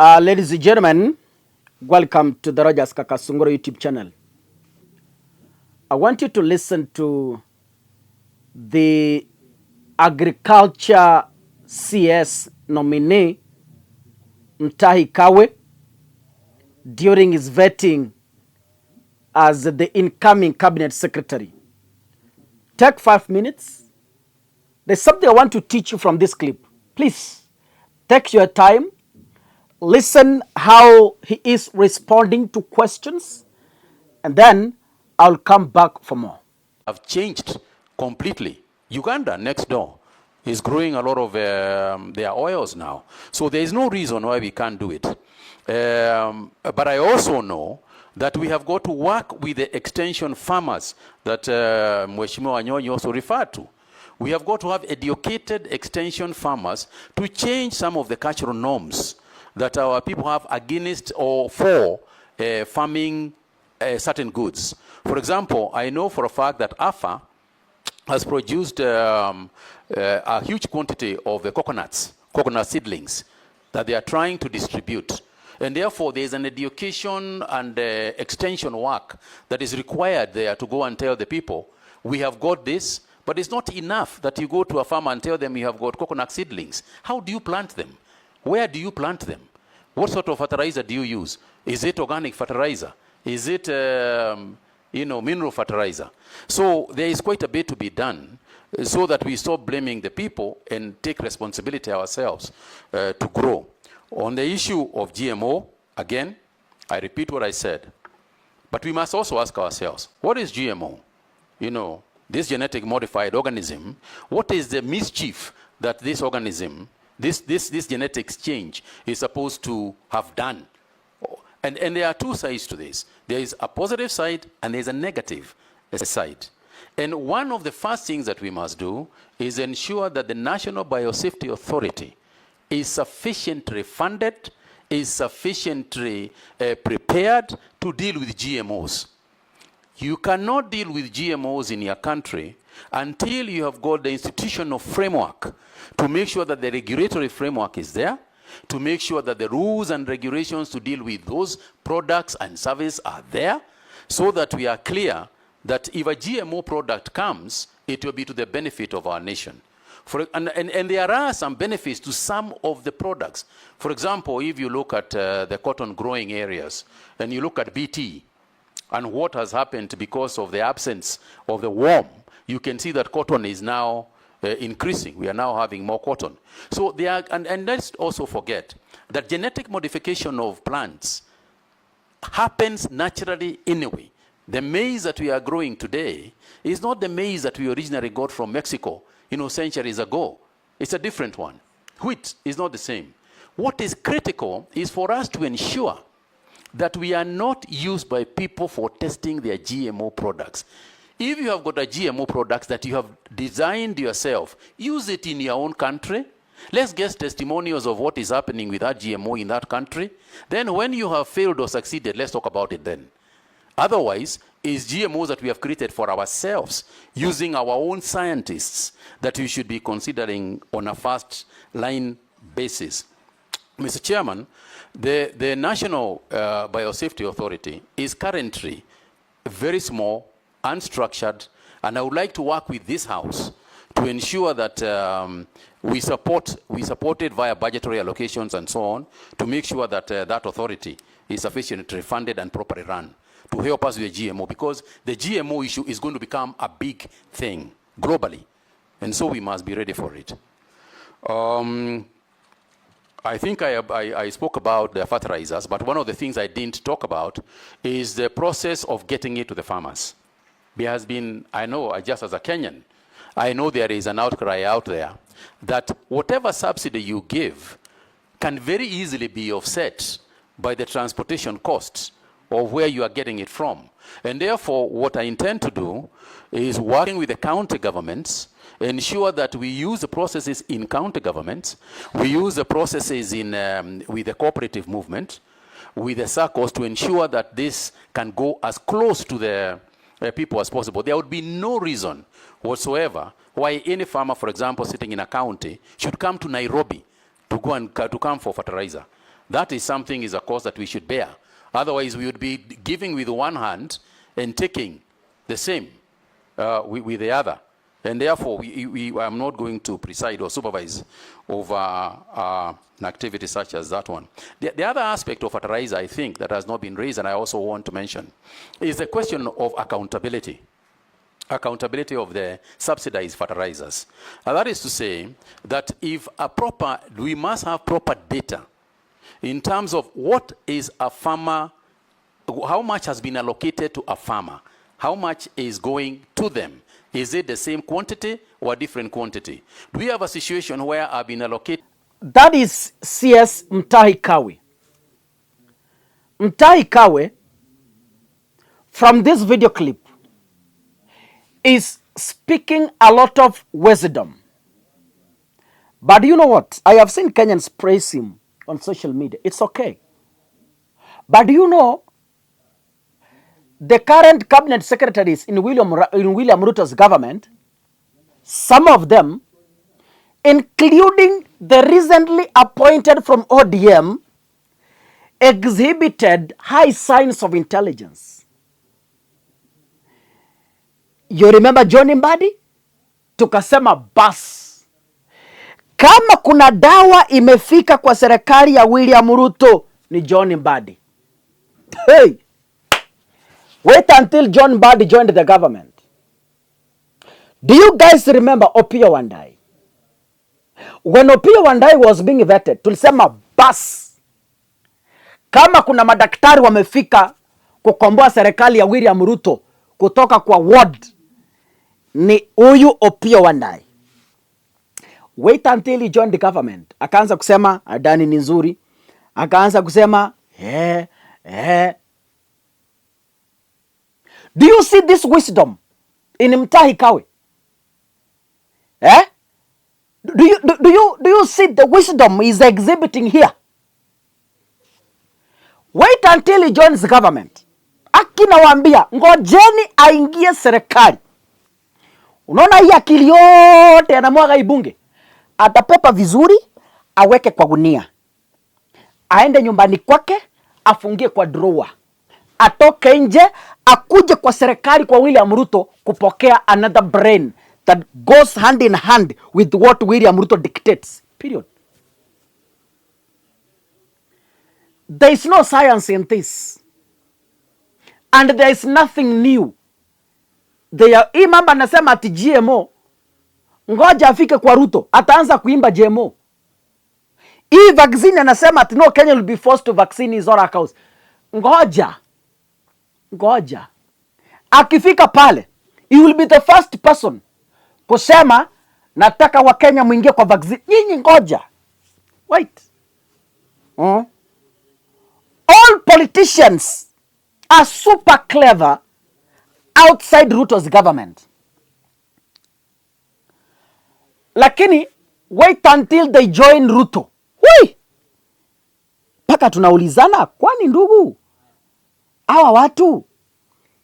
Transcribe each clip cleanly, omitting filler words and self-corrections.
Ladies and gentlemen, welcome to the Rogers Kakasunguro YouTube channel. I want you to listen to the Agriculture CS nominee, Mutahi Kagwe, during his vetting as the incoming cabinet secretary. Take 5 minutes. There's something I want to teach you from this clip. Please, take your time. Listen how he is responding to questions, and then I'll come back for more. Have changed completely. Uganda next door is growing a lot of their oils now. So there is no reason why we can't do it. But I also know that we have got to work with the extension farmers that Mheshimiwa Wanyonyi also referred to. We have got to have educated extension farmers to change some of the cultural norms that our people have against or for farming certain goods. For example, I know for a fact that AFA has produced a huge quantity of coconut seedlings that they are trying to distribute. And therefore, there is an education and extension work that is required there to go and tell the people, we have got this, but it's not enough that you go to a farmer and tell them you have got coconut seedlings. How do you plant them? Where do you plant them? What sort of fertilizer do you use? Is it organic fertilizer? Is it, mineral fertilizer? So there is quite a bit to be done so that we stop blaming the people and take responsibility ourselves to grow. On the issue of GMO, again, I repeat what I said. But we must also ask ourselves, what is GMO? This genetic modified organism, what is the mischief that this organism, this genetic change is supposed to have done? And there are two sides to this. There is a positive side and there is a negative side. And one of the first things that we must do is ensure that the National Biosafety Authority is sufficiently funded, is sufficiently prepared to deal with GMOs. You cannot deal with GMOs in your country until you have got the institutional framework to make sure that the regulatory framework is there, to make sure that the rules and regulations to deal with those products and services are there, so that we are clear that if a GMO product comes, it will be to the benefit of our nation. And there are some benefits to some of the products. For example, if you look at the cotton growing areas, and you look at BT, and what has happened because of the absence of the worm, you can see that cotton is now increasing. We are now having more cotton. So they are, and let's also forget that genetic modification of plants happens naturally anyway. The maize that we are growing today is not the maize that we originally got from Mexico, centuries ago. It's a different one. Wheat is not the same. What is critical is for us to ensure that we are not used by people for testing their GMO products. If you have got a GMO product that you have designed yourself, use it in your own country. Let's get testimonials of what is happening with that GMO in that country. Then when you have failed or succeeded, let's talk about it then. Otherwise, it's GMOs that we have created for ourselves, using our own scientists, that we should be considering on a first line basis. Mr. Chairman, the National Biosafety Authority is currently very small, unstructured, and I would like to work with this House to ensure that we support it via budgetary allocations and so on, to make sure that that authority is sufficiently funded and properly run to help us with the GMO, because the GMO issue is going to become a big thing globally, and so we must be ready for it. I think I spoke about the fertilizers, but one of the things I didn't talk about is the process of getting it to the farmers. There has been, I know, just as a Kenyan, I know there is an outcry out there that whatever subsidy you give can very easily be offset by the transportation costs of where you are getting it from. And therefore, what I intend to do is working with the county governments, ensure that we use the processes in county governments, we use the processes in with the cooperative movement, with the circles, to ensure that this can go as close to the people as possible. There would be no reason whatsoever why any farmer, for example, sitting in a county, should come to Nairobi to come for fertilizer. That is something, is a cost that we should bear. Otherwise, we would be giving with one hand and taking the same with the other. And therefore, I'm not going to preside or supervise over an activity such as that one. The other aspect of fertilizer, I think, that has not been raised, and I also want to mention, is the question of accountability. Accountability of the subsidized fertilizers. And that is to say that we must have proper data in terms of what is a farmer, how much has been allocated to a farmer, how much is going to them. Is it the same quantity or a different quantity? Do we have a situation where I've been allocated? That is CS Mutahi Kawe. Mutahi Kawe, from this video clip, is speaking a lot of wisdom. But you know what? I have seen Kenyans praise him on social media. It's okay. But you know, the current cabinet secretaries in William Ruto's government, some of them, including the recently appointed from ODM, exhibited high signs of intelligence. You remember John Mbadi? Tukasema bas, kama kuna dawa imefika kwa serikali ya William Ruto ni John Mbadi. Hey! Wait until John Mbadi joined the government. Do you guys remember Opiyo Wandayi? When Opiyo Wandayi was being vetted, tulisema bas, kama kuna madaktari wamefika kukomboa serikali ya William Ruto kutoka kwa ward, ni huyu Opiyo Wandayi. Wait until he joined the government. Akaanza kusema Adani ni nzuri. Akaanza kusema Do you see this wisdom in Mutahi Kawe? Do you see the wisdom he's exhibiting here? Wait until he joins the government. Akinawaambia ngojeni aingie serikali. Unaona hii akili yote anamwaga ibunge. Atapepa vizuri, aweke kwa gunia. Aende nyumbani kwake, afungie kwa drawer. Atoke nje, akuje kwa serikali kwa William Ruto kupokea another brain that goes hand in hand with what William Ruto dictates. Period. There is no science in this. And there is nothing new. Hii mamba nasema ati GMO. Ngoja afike kwa Ruto, ataanza kuimba GMO. Hii vaccine anasema ati no, Kenya will be forced to vaccine his oral cows. Ngoja. Akifika pale, he will be the first person kusema nataka wa Kenya muingie kwa vaccine. Nyinyi ngoja. Wait. All politicians are super clever outside Ruto's government. Lakini wait until they join Ruto. Hui! Paka tunaulizana, kwani ndugu, hawa watu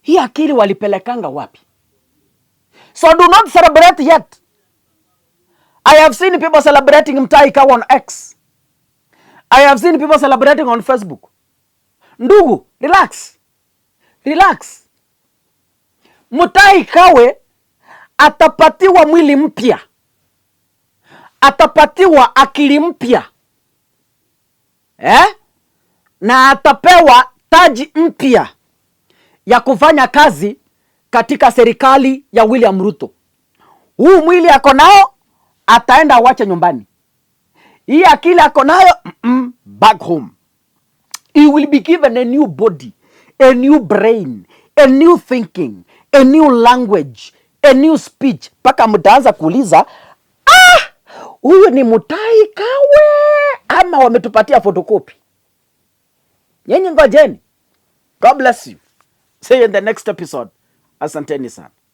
hii akili walipelekanga wapi? So do not celebrate yet. I have seen people celebrating Mutahi Kawe on X. I have seen people celebrating on Facebook. Ndugu, relax. Relax. Mutahi Kawe atapatiwa mwili mpya. Atapatiwa akili mpya. Na atapewa taji mpya ya kufanya kazi katika serikali ya William Ruto. Huu mwili ako nao, ataenda awache nyumbani. Hii akili ako nayo, back home. He will be given a new body, a new brain, a new thinking, a new language, a new speech. Paka mtaanza kuuliza, huyu ni Mutahi Kawe ama wametupatia photocopy? Nyenye ngojeni. God bless you. See you in the next episode. Asanteni sana.